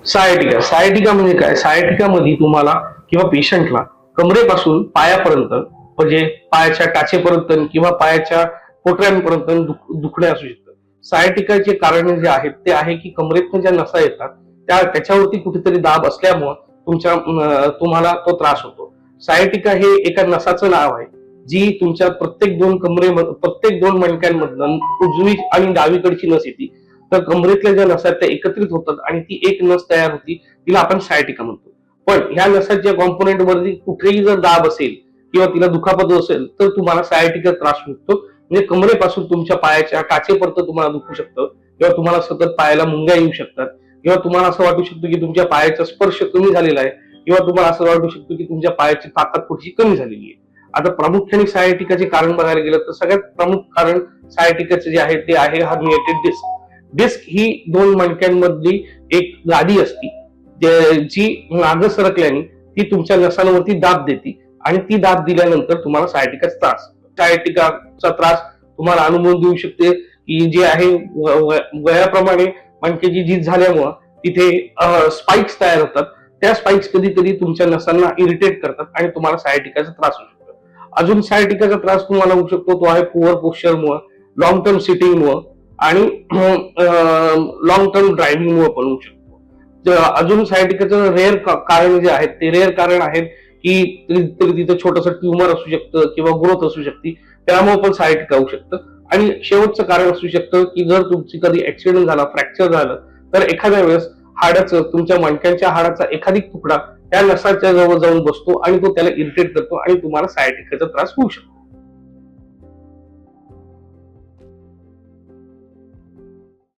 Sciatica म्हणजे काय? Sciatica मध्ये तुम्हाला किंवा पेशंटला कमरेपासून पायापर्यंत म्हणजे पायाच्या टाचेपर्यंत किंवा पायाच्या पोटऱ्यांपर्यंत दुखणे असू शकतं. सायटिकाचे कारण जे आहेत ते आहे की कमरेतून ज्या नसा येतात त्याच्यावरती कुठेतरी दाब असल्यामुळं तुम्हाला तो त्रास होतो. सायटिका हे एका नसाचं नाव आहे जी तुमच्या प्रत्येक दोन मणक्यांमधनं उजवी आणि डावीकडची नस येते. तर कमरेतल्या ज्या नसा त्या एकत्रित होतात आणि ती एक नस तयार होती, तिला आपण सायटिका म्हणतो. पण ह्या नसाच्या कॉम्पोनेंट वरती कुठेही जर दाब असेल किंवा तिला दुखापत असेल तर तुम्हाला सायटिका त्रास होतो. म्हणजे कमरेपासून तुमच्या पायाच्या टाचेपर्यंत तुम्हाला दुखू शकतं किंवा तुम्हाला सतत पायाला मुंग्या येऊ शकतात किंवा तुम्हाला असं वाटू शकतं की तुमच्या पायाचा स्पर्श कमी झालेला आहे किंवा तुम्हाला असं वाटू शकतं की तुमच्या पायाची ताकद थोडीशी कमी झालेली आहे. आता प्रामुख्याने सायटिकाचे कारण बघायला गेलं तर सगळ्यात प्रमुख कारण सायटिकाचे जे आहे ते आहे हर्निएटेड डिस्क. डिस्क ही दोन मणक्यांमधली एक गादी असती जी मागं सरकल्याने ती तुमच्या नसांवरती दाब देते आणि ती दाब दिल्यानंतर तुम्हाला सायटिकाचा त्रास. सायटिकाचा त्रास तुम्हाला अनुभव देऊ शकते की जे आहे वयाप्रमाणे मणकेची झीज झाल्यामुळं तिथे स्पाइक्स तयार होतात. त्या स्पाइक्स कधी कधी तुमच्या नसांना इरिटेट करतात आणि तुम्हाला सायटिकाचा त्रास होऊ शकतो. अजून सायटिकाचा त्रास तुम्हाला होऊ शकतो तो आहे पुअर पोश्चरमुळे, लॉंग टर्म सिटिंगमुळे आणि लॉंग टर्म ड्रायव्हिंगमुळे पण होऊ शकतो. अजून सायटिकाचं रेअर कारण जे आहेत ते रेअर कारण आहेत की तिथं छोटस ट्युमर असू शकतं किंवा ग्रोथ असू शकते, त्यामुळे पण सायटिका होऊ शकतं. आणि शेवटचं कारण असू शकतं की जर तुमची कधी ऍक्सिडेंट झाला, फ्रॅक्चर झालं तर एखाद्या वेळेस हाडाचं तुमच्या मणक्यांच्या हाडाचा एखादी तुकडा त्या नसाच्या जवळ जाऊन बसतो आणि तो त्याला इरिटेट करतो आणि तुम्हाला सायटिकाचा त्रास होऊ शकतो.